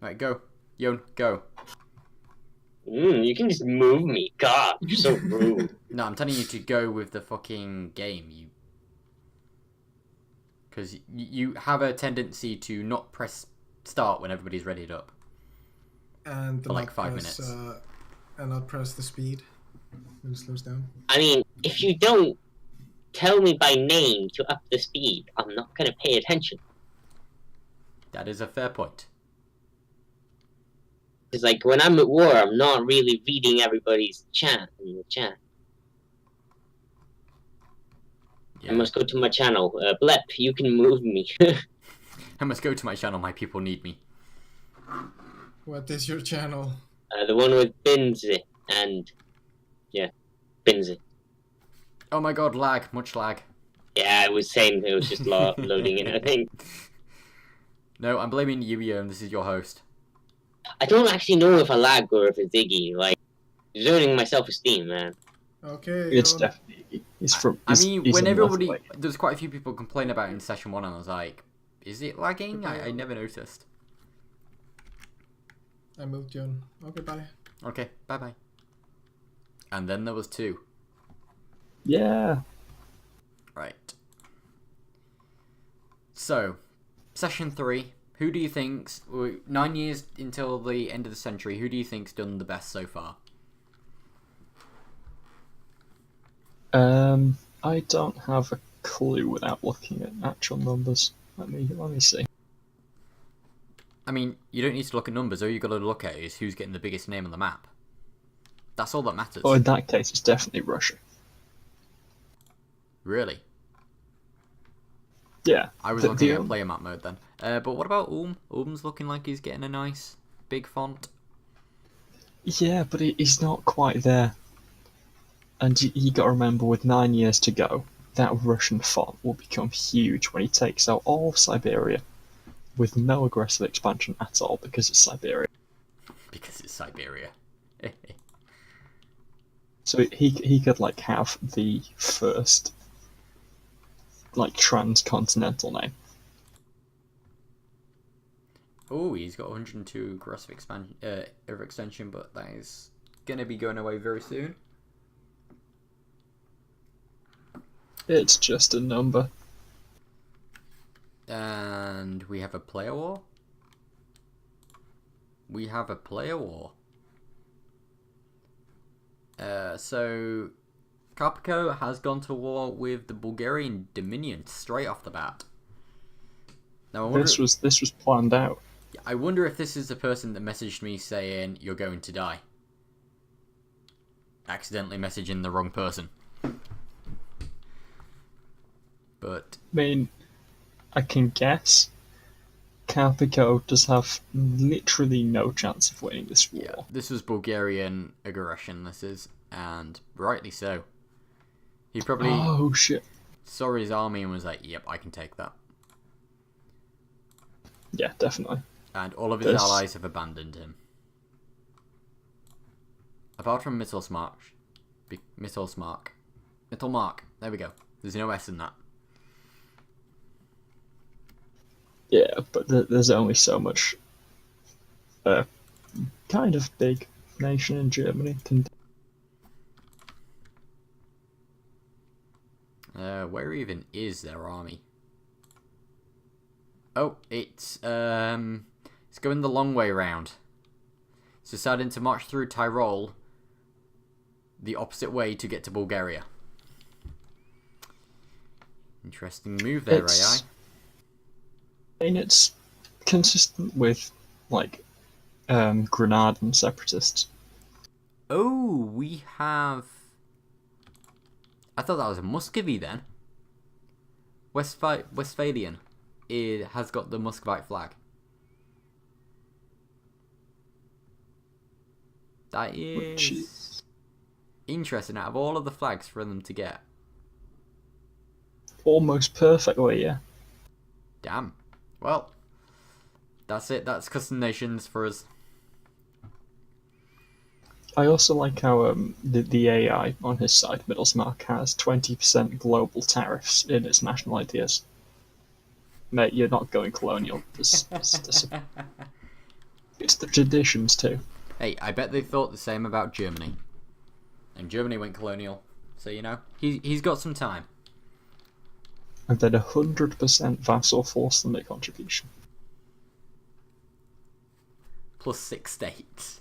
Right, go. Yon, go. You can just move me. God, you're so rude. No, I'm telling you to go with the fucking game. Because you have a tendency to not press start when everybody's readied up. And for like 5 minutes. And not press the speed when it slows down. I mean, if you don't tell me by name to up the speed, I'm not gonna pay attention. That is a fair point. It's like when I'm at war, I'm not really reading everybody's chat in the chat. Yeah. I must go to my channel. Blep, you can move me. I must go to my channel. My people need me. What is your channel? The one with Binzi and Binzi. Oh my god, lag. Much lag. Yeah, it was saying it was just loading in, I think. No, I'm blaming Yu-Gi-Oh! This is your host. I don't actually know if I lag or if it's Iggy. Like, ruining my self-esteem, man. Okay. It's definitely. When everybody, there's quite a few people complain about it in session 1, and I was like, is it lagging? I never noticed. I moved John. Okay, bye. Okay, bye-bye. And then there was 2. Yeah. Right. So, session 3. Who do you think's 9 years until the end of the century? Who do you think's done the best so far? I don't have a clue without looking at actual numbers. Let me see. I mean, you don't need to look at numbers. All you got to look at is who's getting the biggest name on the map. That's all that matters. Oh, in that case, it's definitely Russia. Really? Yeah. I was looking at player map mode then. But what about Ulm? Ulm's looking like he's getting a nice big font. Yeah, but he's not quite there. And you got to remember, with 9 years to go, that Russian font will become huge when he takes out all of Siberia, with no aggressive expansion at all, because it's Siberia. Because it's Siberia. So he could like have the first like transcontinental name. Oh, he's got 102 aggressive extension, but that is gonna be going away very soon. It's just a number. And we have a player war. We have a player war. So Carpico has gone to war with the Bulgarian Dominion straight off the bat. Now, This was planned out. I wonder if this is the person that messaged me saying you're going to die. Accidentally messaging the wrong person. But I mean, I can guess Carpico does have literally no chance of winning this war. yeah, this was Bulgarian aggression, this is, and rightly so. He probably Oh shit. saw his army and was like, yep, I can take that. Yeah, definitely. And all of his allies have abandoned him. Apart from Mittelmark. Mittelmark. There we go. There's no S in that. Yeah, but there's only so much kind of big nation in Germany can do. Where even is their army? Oh, it's going the long way round. It's deciding to march through Tyrol the opposite way to get to Bulgaria. Interesting move there, AI. I mean, it's consistent with, like, Granadan separatists. Oh, we have... I thought that was a Muscovy then. Westphalian. It has got the Muscovite flag. That is interesting. Out of all of the flags for them to get. Almost perfectly, yeah. Damn. Well, that's it. That's custom nations for us. I also like how the AI on his side, Middlesmark, has 20% global tariffs in its national ideas. Mate, you're not going colonial. It's the traditions too. Hey, I bet they thought the same about Germany. And Germany went colonial. So, you know, he's got some time. And then 100% vassal forced them their contribution. Plus 6 states.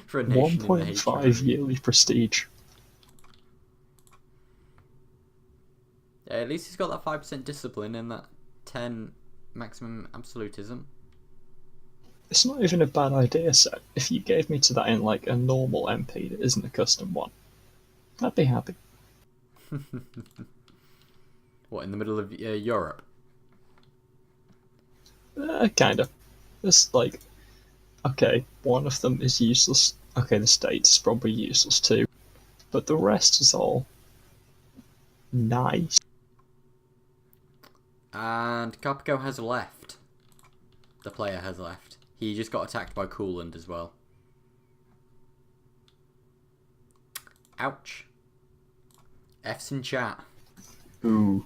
For a nation in the 1.5 yearly prestige. Yeah, at least he's got that 5% discipline and that 10 maximum absolutism. It's not even a bad idea set. If you gave me to that in like a normal MP that isn't a custom one, I'd be happy. What, in the middle of Europe? Kinda. It's like, okay, one of them is useless. Okay, the States is probably useless too. But the rest is all nice. And Carpico has left. The player has left. He just got attacked by Cooland as well. Ouch. F's in chat. Ooh.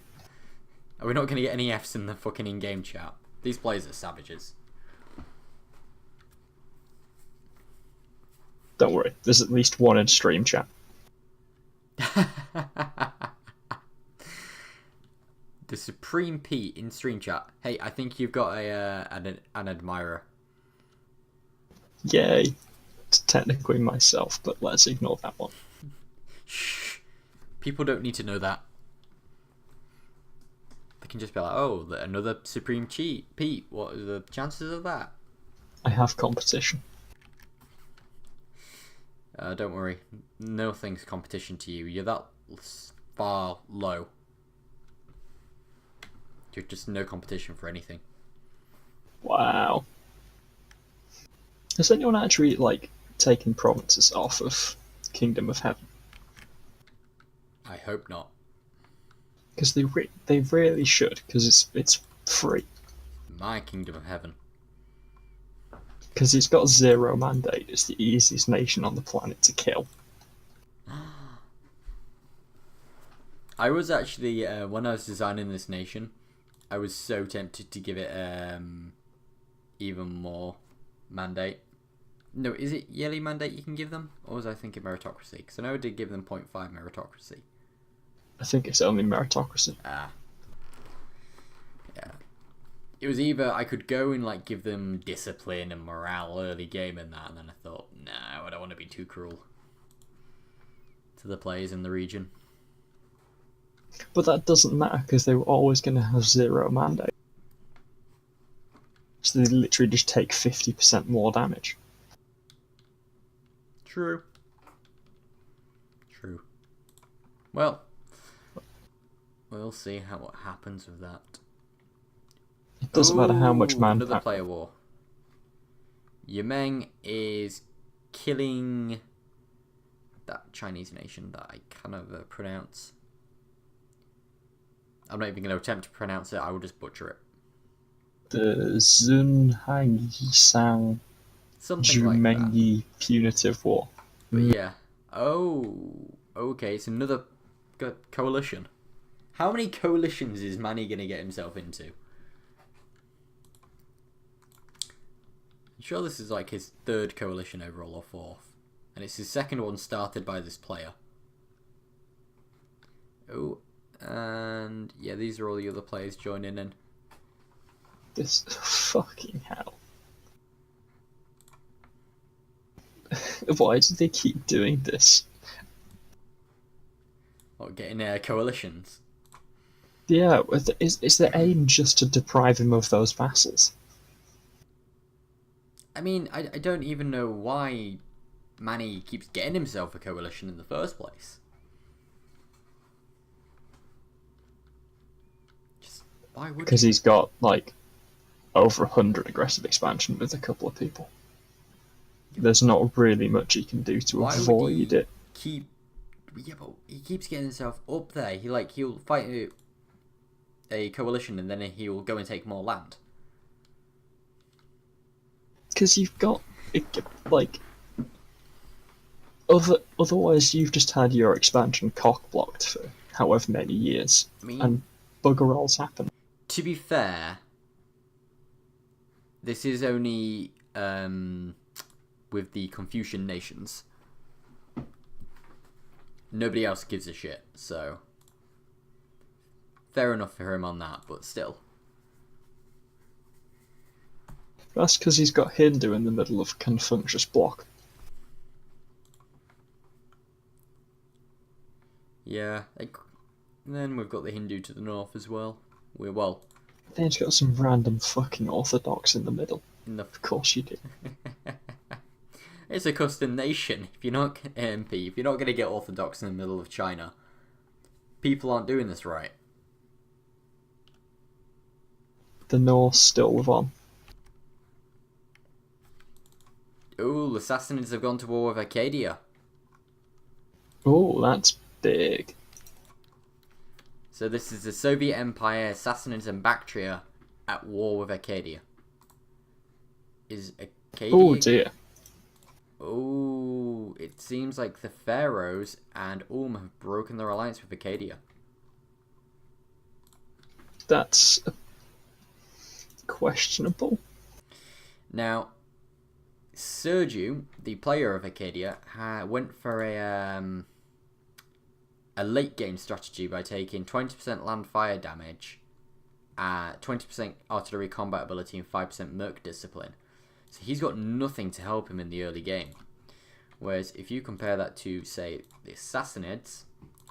Are we not going to get any F's in the fucking in-game chat? These players are savages. Don't worry, there's at least one in stream chat. The Supreme Pete in stream chat. Hey, I think you've got an admirer. Yay. It's technically myself, but let's ignore that one. Shh. People don't need to know that. They can just be like, oh, another Supreme Pete. What are the chances of that? I have competition. Don't worry. Nothing's competition to you. You're that far low. You're just no competition for anything. Wow. Has anyone actually, like, taken provinces off of Kingdom of Heaven? I hope not. Because they really should, because it's free. My Kingdom of Heaven. Because it's got 0 mandate. It's the easiest nation on the planet to kill. I was actually, when I was designing this nation, I was so tempted to give it even more mandate. No, is it yearly mandate you can give them? Or was I thinking meritocracy? Because I know I did give them 0.5 meritocracy. I think it's only meritocracy. Yeah. It was either I could go and like give them discipline and morale early game and that, and then I thought, no, I don't want to be too cruel to the players in the region. But that doesn't matter, because they were always going to have 0 mandate. So they literally just take 50% more damage. True. Well, we'll see what happens with that. It doesn't matter how much manpower. Another player war. Yemeng is killing that Chinese nation that I cannot pronounce. I'm not even going to attempt to pronounce it. I will just butcher it. The Zunhangisang Something like that. Jumengi Punitive War. But yeah. Oh, okay. It's another coalition. How many coalitions is Manny going to get himself into? I'm sure this is like his 3rd coalition overall or 4th. And it's his 2nd one started by this player. Oh, and yeah, these are all the other players joining in. This fucking hell. Why do they keep doing this? What, getting coalitions? Yeah, is their aim just to deprive him of those vassals? I mean, I don't even know why Manny keeps getting himself a coalition in the first place. Just, why would Because he? he's got, like, over 100 aggressive expansion with a couple of people. There's not really much he can do to Why would avoid he it. Yeah, but he keeps getting himself up there. He'll fight a coalition and then he'll go and take more land. Because you've got, like, otherwise you've just had your expansion cock-blocked for however many years, I mean, and bugger alls happen. to be fair, This is only with the Confucian nations. Nobody else gives a shit, so fair enough for him on that, but still. That's because he's got Hindu in the middle of Confucius block. Yeah, then we've got the Hindu to the north as well. Then he's got some random fucking Orthodox in the middle. in the Of course you do. It's a custom nation. If you're not going to get Orthodox in the middle of China, people aren't doing this right. The Norse still live on. Ooh, the Sassanids have gone to war with Arcadia. Oh, that's big. So this is the Soviet Empire, Sassanids and Bactria at war with Arcadia. Is Arcadia... Oh dear. Oh, it seems like the Pharaohs and Ulm have broken their alliance with Arcadia. That's questionable. Now, Sergiu, the player of Arcadia, went for a late game strategy by taking 20% land fire damage, 20% artillery combat ability, and 5% merc discipline. So he's got nothing to help him in the early game. Whereas if you compare that to, say, the Sassanids,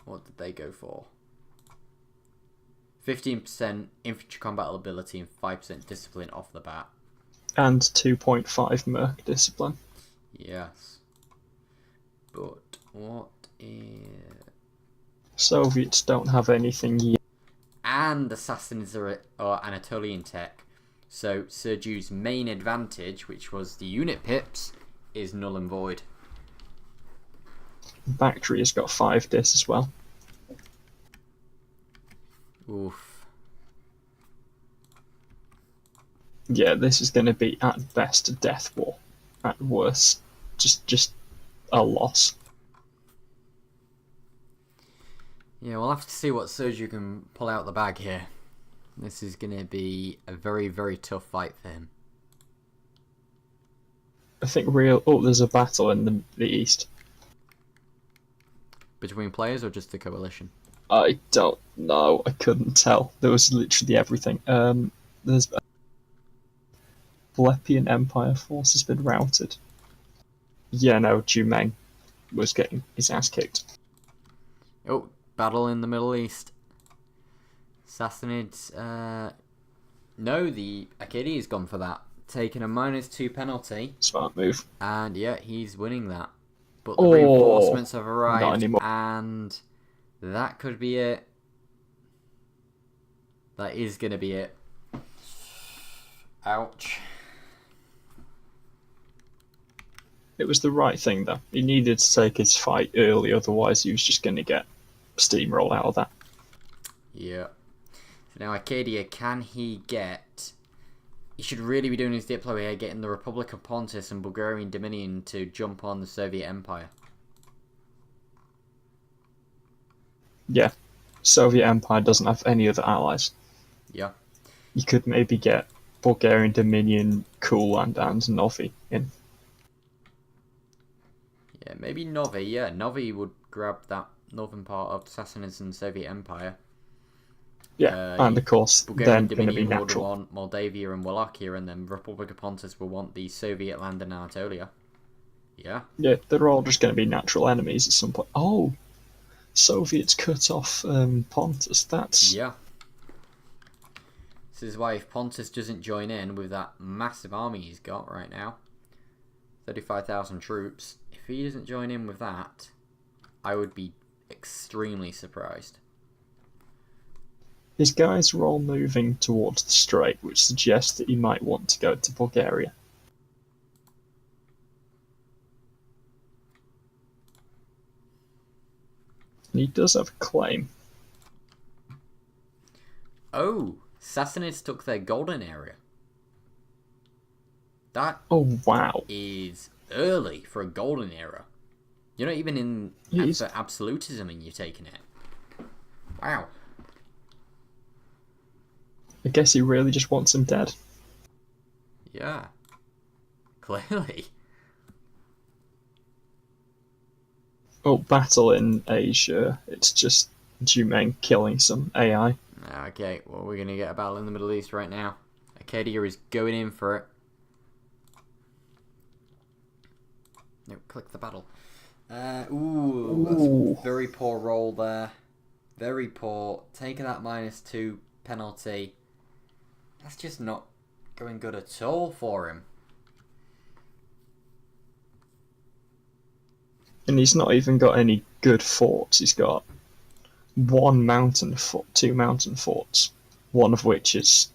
what did they go for? 15% infantry combat ability and 5% discipline off the bat. And 2.5 merc discipline. Yes. But what is... Soviets don't have anything yet. And the Sassanids are Anatolian tech. So Sergiu's main advantage, which was the unit pips, is null and void. Bactria's got 5 dis as well. Oof. Yeah, this is going to be at best a death war. At worst, just a loss. Yeah, we'll have to see what Sergiu can pull out the bag here. This is going to be a very, very tough fight for him. I think there's a battle in the east. Between players or just the coalition? I don't know. I couldn't tell. There was literally everything. There's Blepian Empire force has been routed. Yeah, no, Jumeng was getting his ass kicked. Oh, battle in the Middle East. Sassanids, no, the Arcadia's gone for that. Taking a -2 penalty. Smart move. And yeah, he's winning that. But the reinforcements have not arrived, anymore. and that could be it. That is going to be it. Ouch. It was the right thing, though. He needed to take his fight early, otherwise he was just going to get steamrolled out of that. Yeah. So now Arcadia, can he get... He should really be doing his Diplo here, getting the Republic of Pontus and Bulgarian Dominion to jump on the Soviet Empire. Yeah. Soviet Empire doesn't have any other allies. Yeah. You could maybe get Bulgarian Dominion, Courland, and Novi in. Yeah, maybe Novi. Yeah, Novi would grab that northern part of Sassanids and Soviet Empire. Yeah, and of course, Bulgarian then going to be Dominion would natural. want Moldavia and Wallachia, and then Republic of Pontus will want the Soviet land in Anatolia. Yeah. Yeah, they're all just going to be natural enemies at some point. Oh, Soviets cut off Pontus. That's Yeah. This is why if Pontus doesn't join in with that massive army he's got right now, 35,000 troops, if he doesn't join in with that, I would be extremely surprised. his guys are all moving towards the strait, which suggests that he might want to go to Bulgaria. And he does have a claim. Oh, Sassanids took their golden area. That Oh wow! is early for a golden era. You're not even in Yes. for absolutism and you're taking it. Wow. I guess he really just wants him dead. Yeah. Clearly. Oh, battle in Asia. It's just Jumain killing some AI. Okay, well, we're going to get a battle in the Middle East right now. Acadia is going in for it. No, click the battle. That's very poor roll there. Very poor. Taking that -2 penalty. That's just not going good at all for him. And he's not even got any good forts. He's got one mountain fort, 2 mountain forts, one of which is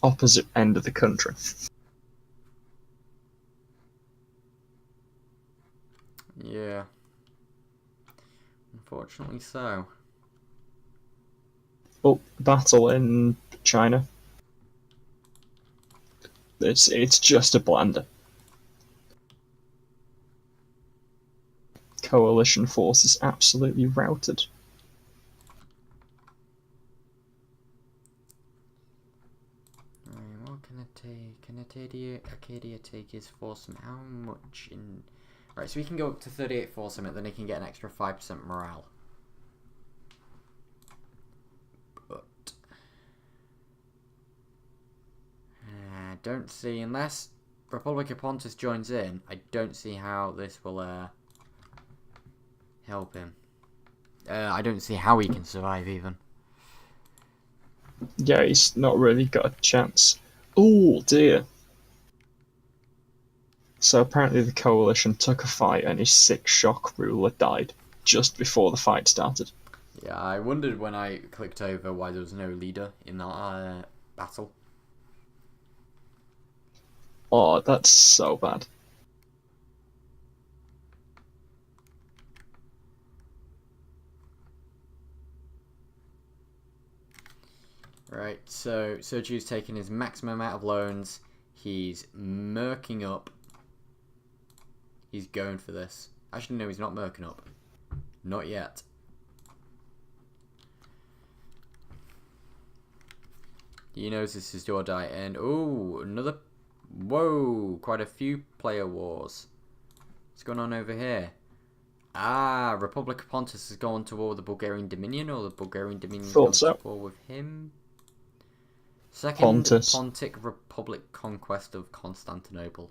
opposite end of the country. Yeah. Unfortunately so. Oh, battle in China. It's just a blunder. Coalition forces absolutely routed. What can it take? Can Acadia take his force? How much in... Right, so we can go up to 38 force limit, then he can get an extra 5% morale. But... I don't see, unless Republic of Pontus joins in, I don't see how this will help him. I don't see how he can survive even. Yeah, he's not really got a chance. Oh dear. So apparently the coalition took a fight and his 6 shock ruler died just before the fight started. Yeah, I wondered when I clicked over why there was no leader in that battle. Oh, that's so bad. Right, so Soju's taking his maximum amount of loans. He's merking up. He's going for this. Actually, no, he's not merking up. Not yet. He knows this is do or die. And, oh, another... Whoa, quite a few player wars. What's going on over here? Ah, Republic of Pontus has gone to war with the Bulgarian Dominion, or the Bulgarian Dominion has gone to war with him. Second Pontic Republic conquest of Constantinople.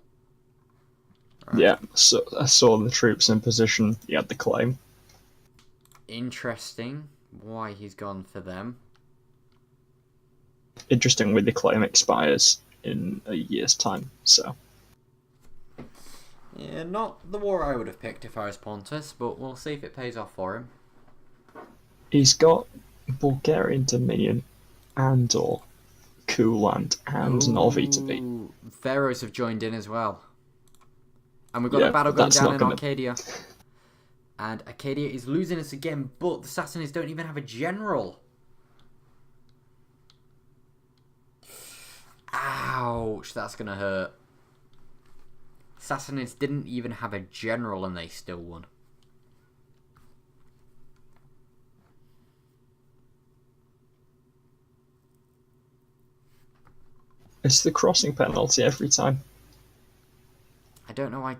Right. Yeah, so I saw the troops in position. He had the claim. Interesting why he's gone for them. Interestingly, the claim expires in a year's time, so... Yeah, not the war I would have picked if I was Pontus, but we'll see if it pays off for him. He's got Bulgarian Dominion, Andor, Kuland, and Novi to beat. Pharaohs have joined in as well. And we've got a battle going down in Arcadia. And Arcadia is losing us again, but the Sassanids don't even have a general. Ouch, that's going to hurt. Sassanids didn't even have a general and they still won. It's the crossing penalty every time. I don't know why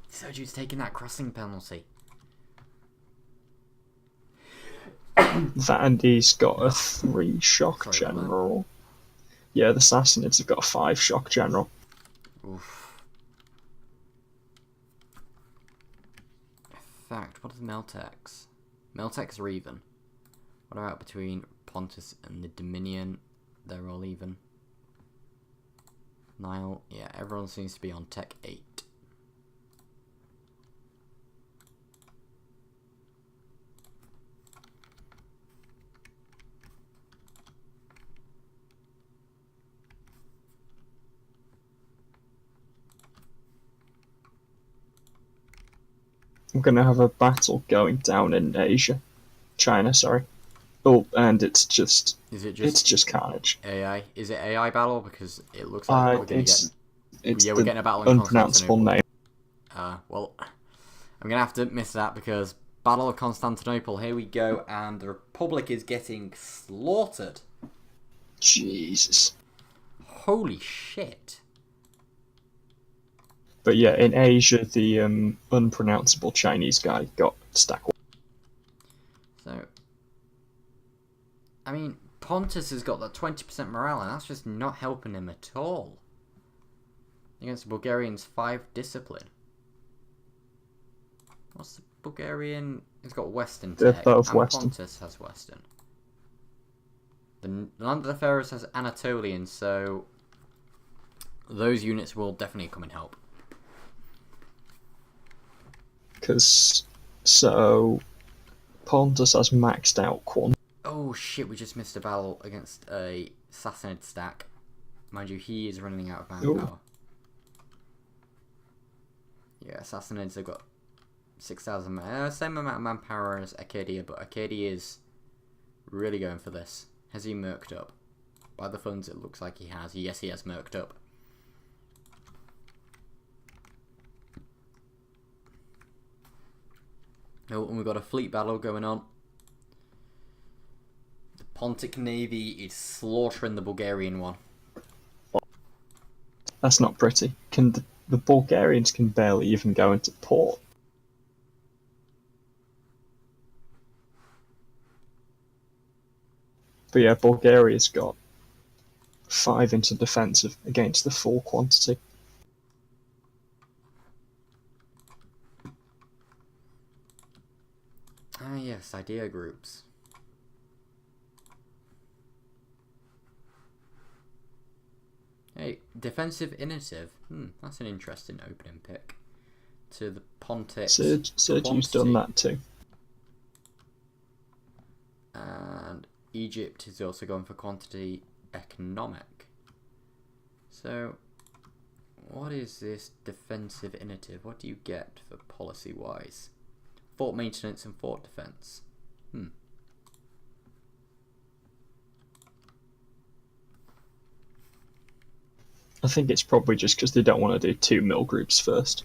Sergio's taking that crossing penalty. That and he's got a 3 shock general. Yeah, the Sassanids have got a 5 shock general. Oof. In fact, what are the Meltex? Meltex are even. What about between Pontus and the Dominion? They're all even. Nile, yeah, everyone seems to be on Tech 8. I'm gonna have a battle going down in Asia. China, sorry. Oh, and it's just carnage. AI? Is it AI battle? Because it looks like we're gonna get... It's we're getting a battle in unpronounceable name. Well, I'm gonna have to miss that because Battle of Constantinople, here we go, and the Republic is getting slaughtered. Jesus. Holy shit. But yeah, in Asia, the unpronounceable Chinese guy got stack. So, I mean, Pontus has got that 20% morale, and that's just not helping him at all. Against the Bulgarians, 5 discipline. What's the Bulgarian? He's got Western They're tech, both and Western. Pontus has Western. The Land of the Pharaohs has Anatolian, so those units will definitely come and help. Because, so, Pontus has maxed out quant. Oh shit, we just missed a battle against a Sassanid stack. Mind you, he is running out of manpower. Ooh. Yeah, Sassanids have got 6,000, same amount of manpower as Acadia, but Acadia is really going for this. Has he merked up? By the funds, it looks like he has. Yes, he has merked up. Oh, and we've got a fleet battle going on. The Pontic Navy is slaughtering the Bulgarian one. That's not pretty. The Bulgarians can barely even go into port. But yeah, Bulgaria's got 5 into defensive against the full quantity. Ah yes, idea groups. Hey, defensive initiative. That's an interesting opening pick. To the Pontics. Sergiu's done that too. And Egypt is also going for quantity economic. So, what is this defensive initiative? What do you get for policy-wise? Fort maintenance and fort defense. I think it's probably just because they don't want to do 2 mill groups first.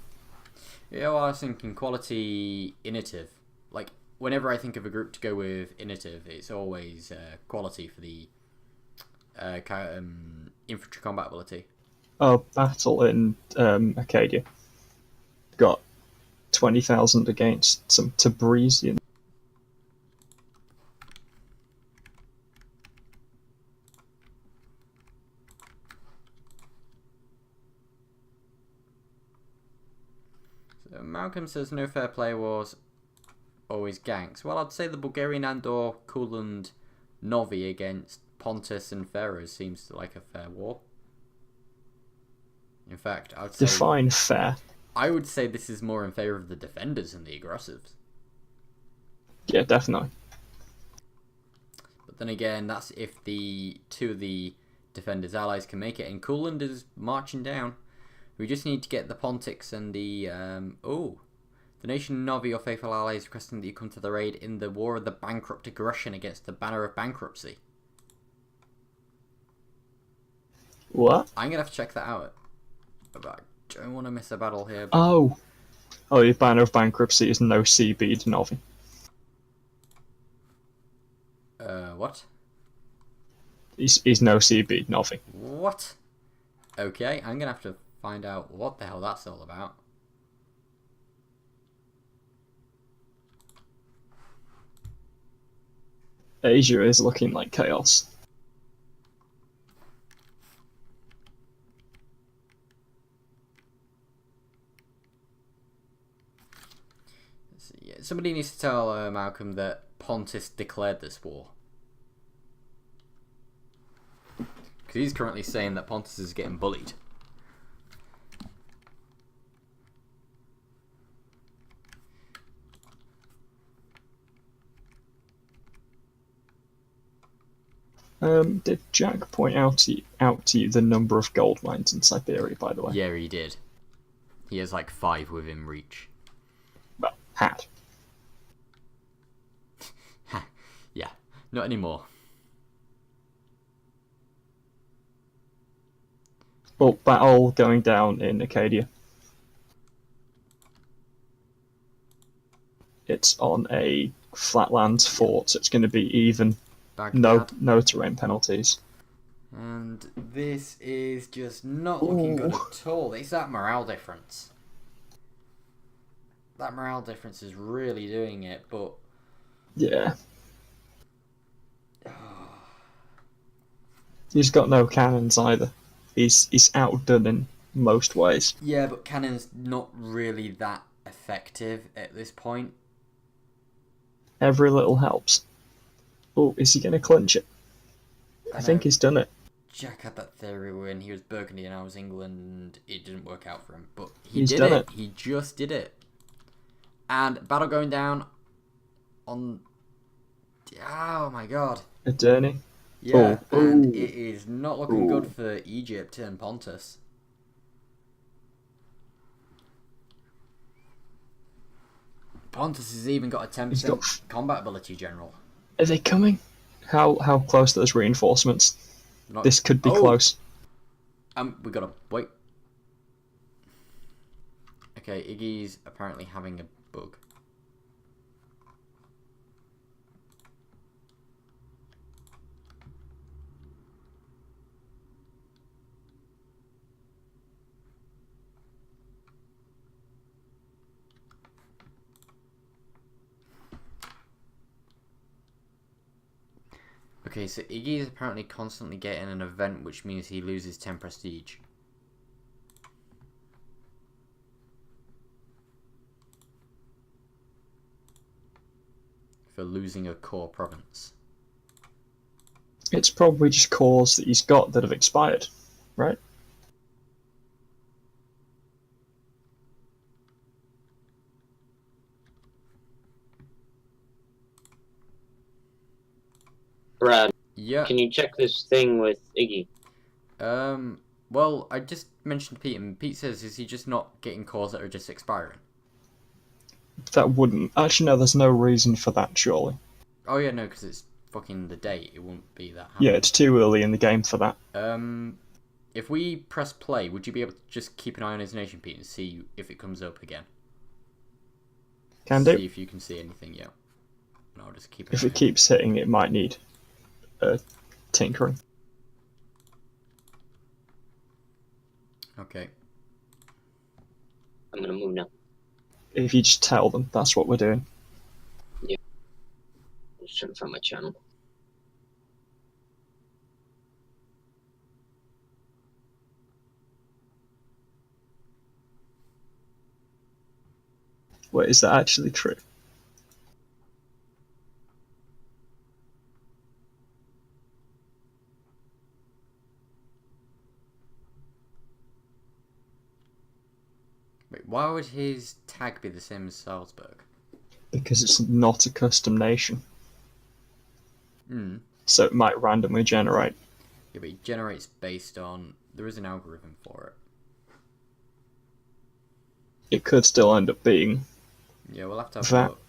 Yeah, well, I was thinking quality initiative. Like, whenever I think of a group to go with initiative, it's always quality for the infantry combat ability. Oh, battle in Acadia. Got 20,000 against some Tabrizian. So Malcolm says no fair play wars, always ganks. Well, I'd say the Bulgarian Andor, Courland, Novi against Pontus and Pharaohs seems like a fair war. In fact, I would say... Define fair. I would say this is more in favour of the defenders than the aggressives. Yeah, definitely. But then again, that's if the 2 of the defenders' allies can make it. And Courland is marching down. We just need to get the Pontics and the... The nation Novi, your faithful allies, requesting that you come to the raid in the War of the Bankrupt Aggression against the Banner of Bankruptcy. What? I'm going to have to check that out. But I don't want to miss a battle here. But... Oh, the Banner of Bankruptcy is no sea bead Novi. What? He's no sea bead Novi. What? Okay, I'm going to have to find out what the hell that's all about. Asia is looking like chaos. Yeah, somebody needs to tell Malcolm that Pontus declared this war. Because he's currently saying that Pontus is getting bullied. Did Jack point out to you the number of gold mines in Siberia, by the way? Yeah, he did. He has like 5 within reach. Well, had. Yeah, not anymore. Well, battle going down in Acadia. It's on a flatlands fort, so it's going to be even. Baghdad. No terrain penalties. And this is just not looking good at all. It's that morale difference. that morale difference is really doing it, but Yeah. He's got no cannons either. He's outdone in most ways. yeah, but cannon's not really that effective at this point. Every little helps. Oh, is he going to clinch it? I think he's done it. Jack had that theory when he was Burgundy and I was England. It didn't work out for him, but he He's did done it. it. He just did it. And battle going down on. Oh my god. Attorney. Yeah, Oh. and Ooh. it is not looking good Ooh. for Egypt and Pontus. Pontus has even got a 10% combat ability general. Are they coming? How close are those reinforcements? Not... This could be close. We gotta wait. Okay, Iggy's apparently having a bug. Okay, so Iggy is apparently constantly getting an event, which means he loses 10 prestige. For losing a core province. It's probably just cores that he's got that have expired, right? Brad, Yeah. can you check this thing with Iggy? Well, I just mentioned Pete, and Pete says, is he just not getting cores that are just expiring? That wouldn't. Actually, no, there's no reason for that, surely. Oh yeah, no, because it's fucking the date. It won't be that. Yeah, it's too early in the game for that. If we press play, would you be able to just keep an eye on his nation, Pete, and see if it comes up again? Can do. See if you can see anything, yeah. And I'll just keep an If eye. it keeps hitting, it might need tinkering. Okay. I'm gonna move now. If you just tell them, that's what we're doing. I'm just trying to find my channel. Wait, is that actually true? Wait, why would his tag be the same as Salzburg? Because it's not a custom nation. Hmm. So it might randomly generate. Yeah, but it generates based on... There is an algorithm for it. It could still end up being. Yeah, we'll have to have That- a look.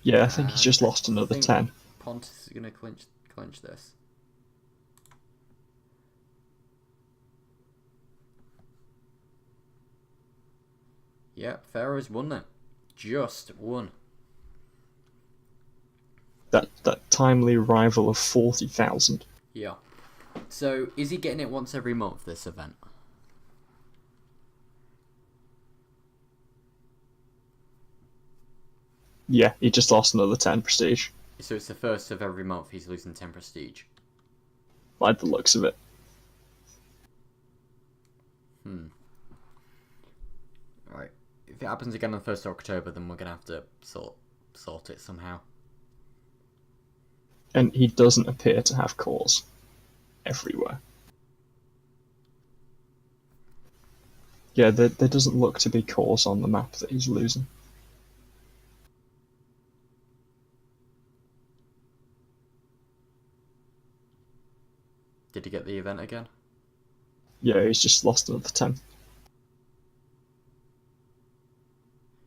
Yeah, I think he's just lost another think 10. Pontus is going to clinch this. Yeah, Pharaoh's won then. Just won. That timely rival of 40,000. Yeah. So, is he getting it once every month, this event? Yeah, he just lost another 10 prestige, So it's the first of every month he's losing 10 prestige. by the looks of it. Right. If it happens again on the 1st of October, then we're going to have to sort it somehow. And he doesn't appear to have cores everywhere. Yeah, there doesn't look to be cores on the map that he's losing. Did he get the event again? Yeah, he's just lost another 10.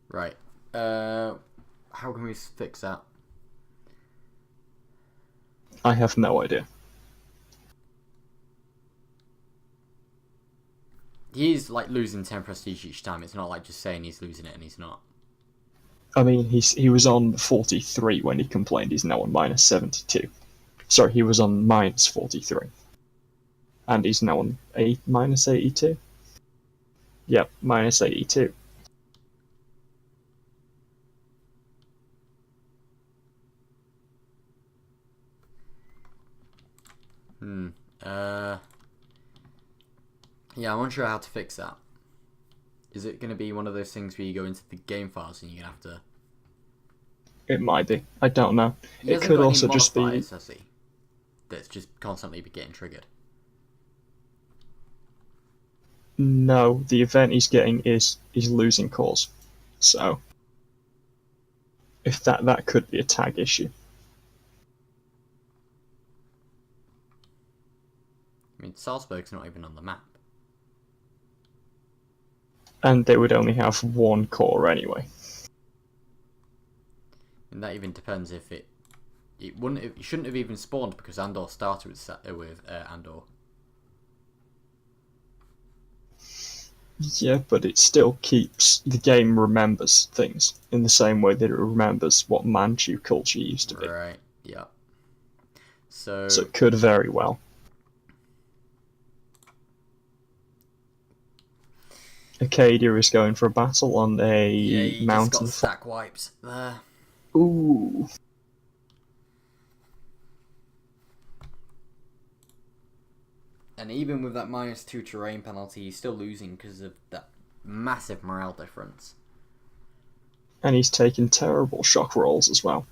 Right. How can we fix that? I have no idea. He's like losing 10 prestige each time. It's not like just saying he's losing it and he's not. I mean, he was on 43 when he complained. He's now on minus 72. Sorry, he was on minus 43. And he's now on minus 82. Yep, minus 82. Yeah, I'm unsure how to fix that. Is it going to be one of those things where you go into the game files and you're going to have to... It might be. I don't know. He It hasn't could got also any just be. modifiers, has he? That's just constantly be getting triggered. No, the event he's getting is losing cores. So, if that could be a tag issue. I mean, Salzburg's not even on the map. And they would only have one core anyway. And that even depends if it shouldn't have even spawned because Andor started with Andor. Yeah, but it still keeps the game remembers things in the same way that it remembers what Manchu culture used to be. Right. Yeah. So So it could very well. Acadia is going for a battle on a yeah, you just mountain. got stack wipes there. Ooh. And even with that -2 terrain penalty, he's still losing because of that massive morale difference. And he's taking terrible shock rolls as well.